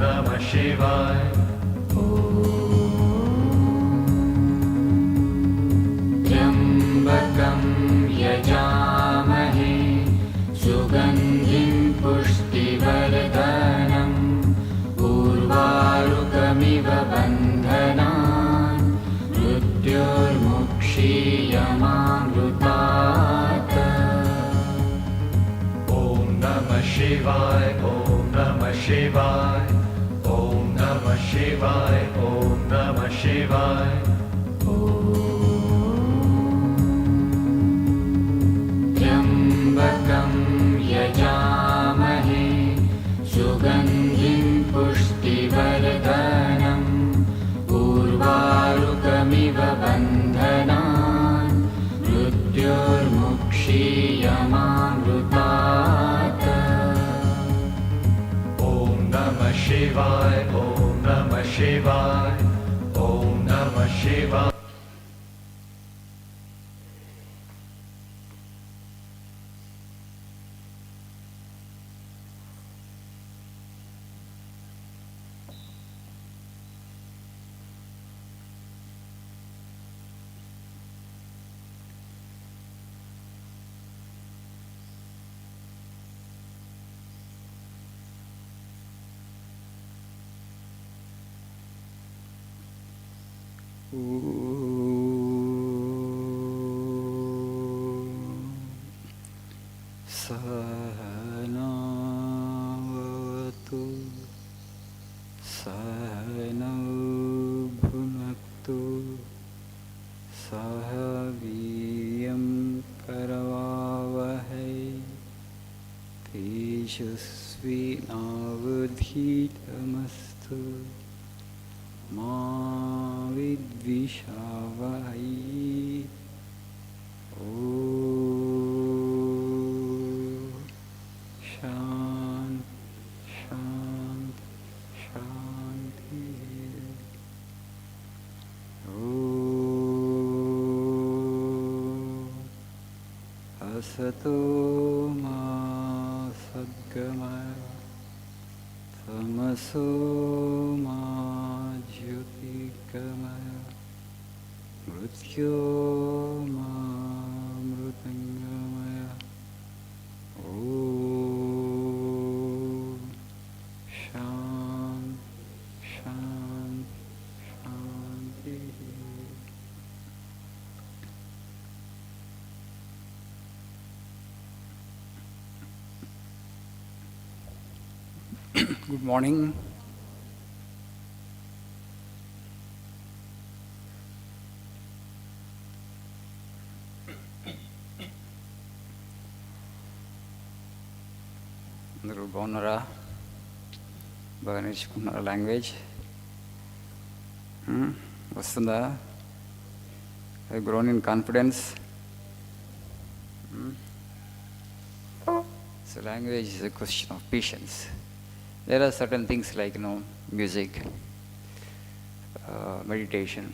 Namah Shivaya. त्र्यम्बकं यजामहे सुगन्धिं पुष्टिवर्धनम् उर्वारुकमिव बन्धनान् मृत्योर्मुक्षीयमामृतात्। Om Namah Shivaya. Om Namah Shivaya. Om Namah Shivaya. Om Namah Shivaya. त्र्यम्बकं यजामहे सुगन्धिं पुष्टिवर्धनम् उर्वारुकमिव बन्धनान् मृत्योर्मुक्षीयमामृतात्। Om Namah Shivaya. Om Namah Shivaya. Om Namah Shivaya. सहनावतु सहनौ भुनक्तु सह वीर्यं करवावहै तेजस्विनावधीतमस्तु मा विद्विषावहै। असतो मा सद्गमय तमसो मा ज्योतिर्गमय मृत्योर्मामृतङ्गमय। ॐ शान्ति शान्ति शान्तिः। Good morning. అందరూ బాగున్నారా? బాగా నేర్చుకుంటున్నారా లాంగ్వేజ్? వస్తుందా? Have grown in confidence? So language is a question of patience. There are certain things like, music, meditation,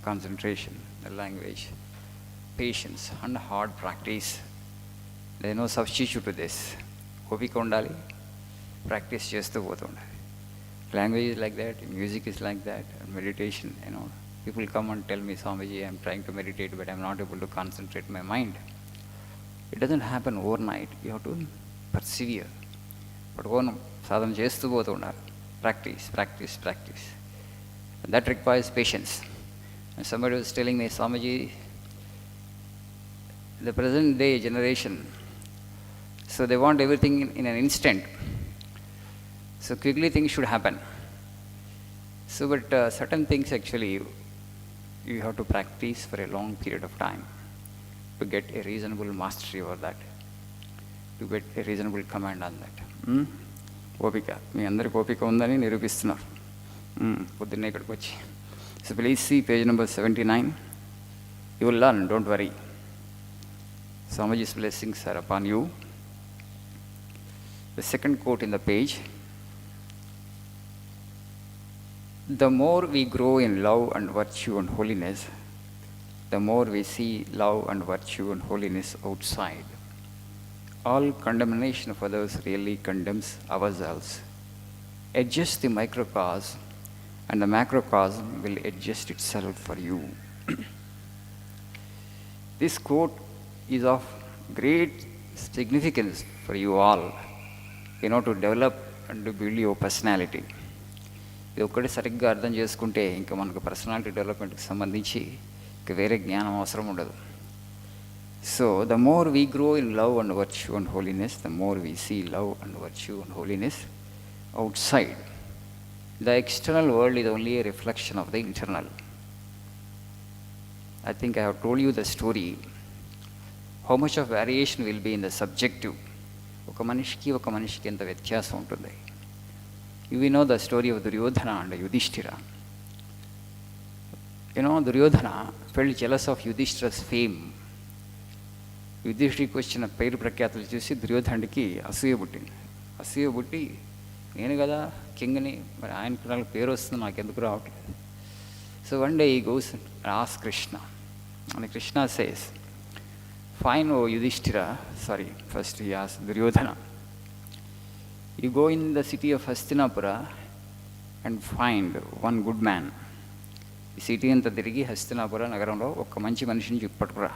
concentration, the language, patience, and hard practice. There is no substitute to this. Opika undali, practice చేస్తూ పోతూ ఉండాలి. Language is like that, music is like that, meditation, People come and tell me, Swamiji, I'm trying to meditate, but I'm not able to concentrate my mind. It doesn't happen overnight. You have to persevere. పట్టుకోను సాధన చేస్తూ పోతూ ఉండాలి. Practice practice practice. That requires patience. Somebody was telling me, Swamiji, the present day generation, so they want everything in an instant. So quickly things should happen. So but certain things actually you have to practice for a long period of time to get a reasonable mastery over that, to get a reasonable command on that. ఓపిక మీ అందరికి ఓపిక ఉందని నిరూపిస్తున్నారు పొద్దున్నే ఇక్కడికి వచ్చి. So please see page number 79. You will learn, don't worry. Swamiji's blessings are upon you. The second quote in the page: the more we grow in love and virtue and holiness, the more we see love and virtue and holiness outside. All condemnation of others really condemns ourselves. Adjust the microcosm, and the macrocosm will adjust itself for you. This quote is of great significance for you all, to develop and to build your personality. ఇది ఒక్కటి సరిగ్గా అర్థం చేసుకుంటే ఇంకా మనకు personality డెవలప్మెంట్కి సంబంధించి ఇంకా వేరే జ్ఞానం అవసరం ఉండదు. So the more we grow in love and virtue and holiness, the more we see love and virtue and holiness outside. The external world is only a reflection of the internal. I think I have told you the story, how much of variation will be in the subjective. ఒక మనిషికి ఎంత వ్యత్యాసం ఉంటుంది. You know the story of Duryodhana and Yudhishthira. Duryodhana felt jealous of Yudhishthira's fame. యుధిష్ఠిరికి వచ్చిన పేరు ప్రఖ్యాతులు చూసి దుర్యోధనుడికి అసూయ పుట్టి నేను కదా కింగ్ని, మరి ఆయనకు పేరు వస్తుంది, నాకు ఎందుకు రావట్లేదు. So one day he goes ఆస్ Krishna, and Krishna says, fine, oh Yudhishthira, first he asks Duryodhana, you go in the city of Hastinapura and find one good man. ఈ సిటీ అంతా తిరిగి హస్తినాపుర నగరంలో ఒక మంచి మనిషిని పట్టుకురా.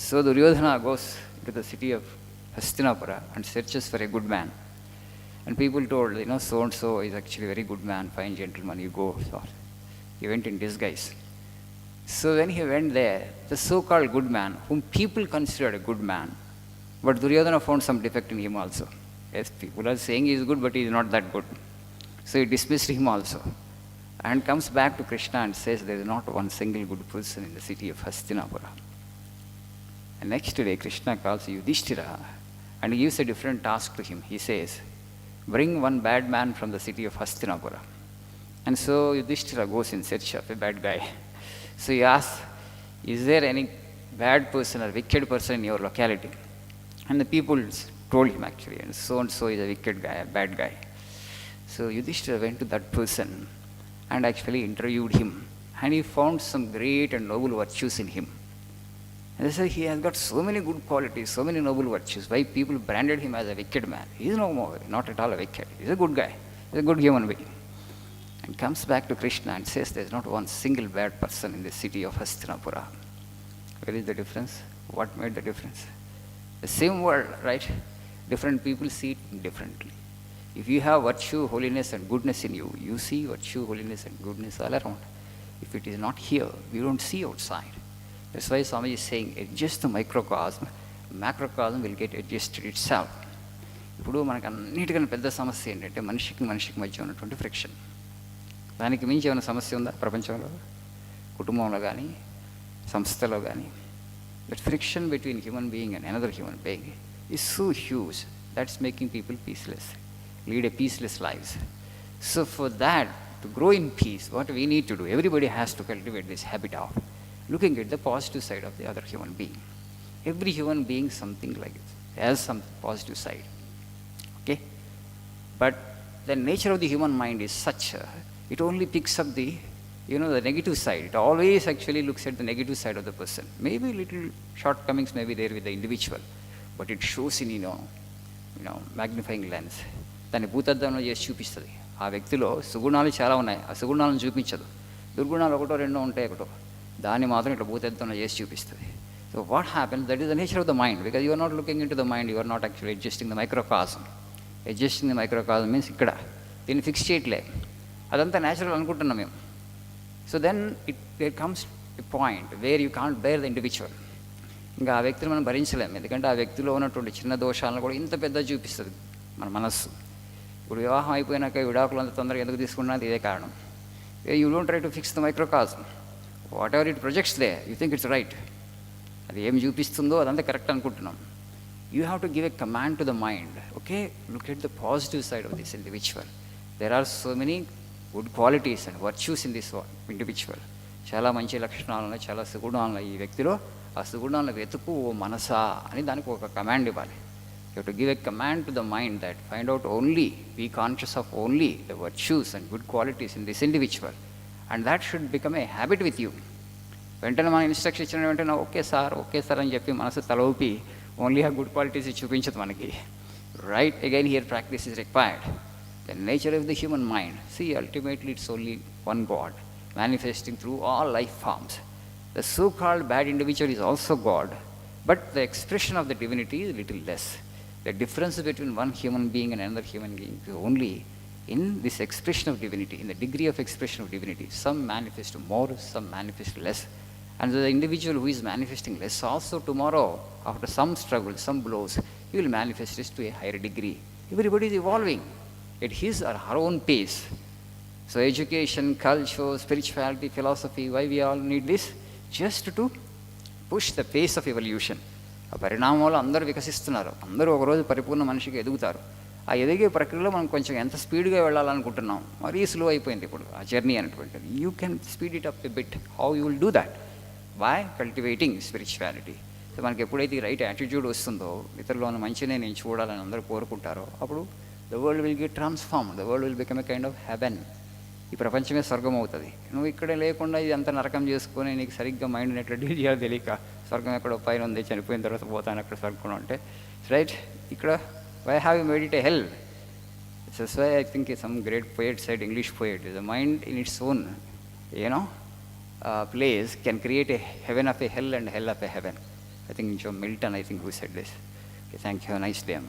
So Duryodhana goes to the city of Hastinapura and searches for a good man. And people told, so and so is actually a very good man, fine gentleman, you go. So he went in disguise. So when he went there, the so-called good man, whom people considered a good man, but Duryodhana found some defect in him also. Yes, people are saying he is good, but he is not that good. So he dismissed him also, and comes back to Krishna and says there is not one single good person in the city of Hastinapura. And next day Krishna calls Yudhishthira and gives a different task to him. He says, bring one bad man from the city of Hastinapura. And so Yudhishthira goes in search of a bad guy. So he asks, is there any bad person or wicked person in your locality? And the people told him actually, and so is a wicked guy, a bad guy. So Yudhishthira went to that person and actually interviewed him, and he found some great and noble virtues in him. And they said he has got so many good qualities, so many noble virtues. Why people branded him as a wicked man? He is no more, not at all a wicked. He is a good guy. He is a good human being. And comes back to Krishna and says there is not one single bad person in the city of Hastinapura. Where is the difference? What made the difference? The same word, right? Different people see it differently. If you have virtue, holiness and goodness in you, you see virtue, holiness and goodness all around. If it is not here, we don't see outside. That's why Swami is saying, adjust the microcosm, macrocosm will get adjusted itself. ఇప్పుడు మనకు అన్నిటికన్నా పెద్ద సమస్య ఏంటంటే మనిషికి మధ్య ఉన్నటువంటి friction. దానికి మించి ఏమైనా సమస్య ఉందా ప్రపంచంలో? కుటుంబంలో కానీ సంస్థలో కానీ that friction between human being and another human being is so huge that's making people పీస్లెస్, lead a peaceless lives. So for that, to grow in peace, what we need to do, everybody has to cultivate this habit of looking at the positive side of the other human being. Every human being something like it has some positive side. Okay? But the nature of the human mind is such, it only picks up the negative side. It always actually looks at the negative side of the person. Maybe little shortcomings may be there with the individual, but it shows in magnifying lens. దాన్ని భూతద్దంలో చేసి చూపిస్తుంది. ఆ వ్యక్తిలో సుగుణాలు చాలా ఉన్నాయి, ఆ సుగుణాలను చూపించదు. దుర్గుణాలు ఒకటో రెండో ఉంటాయి, దాన్ని మాత్రం ఇట్లా భూతద్దంలో చేసి చూపిస్తుంది. So what happens, that is the nature of the mind, because you are not looking into the mind, you are not actually adjusting the microcosm. Adjusting the microcosm means ఇక్కడ దీన్ని ఫిక్స్ చేయట్లే, అదంతా natural అనుకుంటున్నాం మేము. So then there comes a point where you can't bear the individual. ఇంకా ఆ వ్యక్తిని మనం భరించలేము, ఎందుకంటే ఆ వ్యక్తిలో ఉన్నటువంటి చిన్న దోషాలను కూడా ఇంత పెద్ద చూపిస్తుంది మన మనస్సు. ఇప్పుడు వివాహం అయిపోయినాక విడాకులు అంత తొందరగా ఎందుకు తీసుకున్నది ఇదే కారణం. You don't try to fix the microcosm. Whatever it projects they, you think it's right. అది ఏం చూపిస్తుందో అదంతా కరెక్ట్ అనుకుంటున్నాం. You have to give a command to the mind, okay, look at the positive side of this individual. There are so many good qualities and virtues in this individual. చాలా మంచి లక్షణాలు ఉన్నాయి, చాలా సుగుణాలు ఉన్నాయి ఈ వ్యక్తిలో. ఆ సుగుణాలను వెతుకు ఓ మనసా అని దానికి ఒక కమాండ్ ఇవ్వాలి. You have to give a command to the mind that find out only, be conscious of only the virtues and good qualities in this individual, and that should become a habit with you. వెంటనే మన instruction ఇచ్చిన వెంటనే okay sir అని చెప్పి మనసు తల ఊపి only ఆ గుడ్ క్వాలిటీస్ చూపించదు మనకి. Right, again here practice is required. the nature of the human mind. See, ultimately it's only one God manifesting through all life forms. The so-called bad individual is also God, but the expression of the divinity is little less. The difference between one human being and another human being is only in this expression of divinity, in the degree of expression of divinity. Some manifest more, some manifest less. And the individual who is manifesting less also tomorrow, after some struggle, some blows, he will manifest this to a higher degree. Everybody is evolving at his or her own pace. So education, culture, spirituality, philosophy, why we all need this? Just to push the pace of evolution. ఆ పరిణామంలో అందరూ వికసిస్తున్నారు, అందరూ ఒకరోజు పరిపూర్ణ మనిషికి ఎదుగుతారు. ఆ ఎదిగే ప్రక్రియలో మనం కొంచెం ఎంత స్పీడ్గా వెళ్ళాలనుకుంటున్నాం, మరీ స్లో అయిపోయింది ఇప్పుడు ఆ జర్నీ అనేటువంటిది. You can speed it up a bit. How you will do that? By cultivating spirituality. So మనకి ఎప్పుడైతే ఈ రైట్ యాటిట్యూడ్ వస్తుందో, ఇతరులోని మంచినే నేను చూడాలని అందరూ కోరుకుంటారో, అప్పుడు the world will get transform, the world will become a kind of haven. ఈ ప్రపంచమే స్వర్గం అవుతుంది. నువ్వు ఇక్కడే లేకుండా ఇది అంత నరకం చేసుకొని నీకు సరిగ్గా మైండ్ని ఎట్లా డీల్ చేయాలో తెలియక, స్వర్గం ఎక్కడో పైన ఉంది, చనిపోయిన తర్వాత పోతాను అక్కడ స్వర్గం అంటే రైట్. ఇక్కడ why have you made it a hell? That's why I think some great poet said, English poet, the mind in its own, place can create a heaven of a hell and hell of a heaven. I think John Milton, who said this. Okay, thank you. Have a nice day.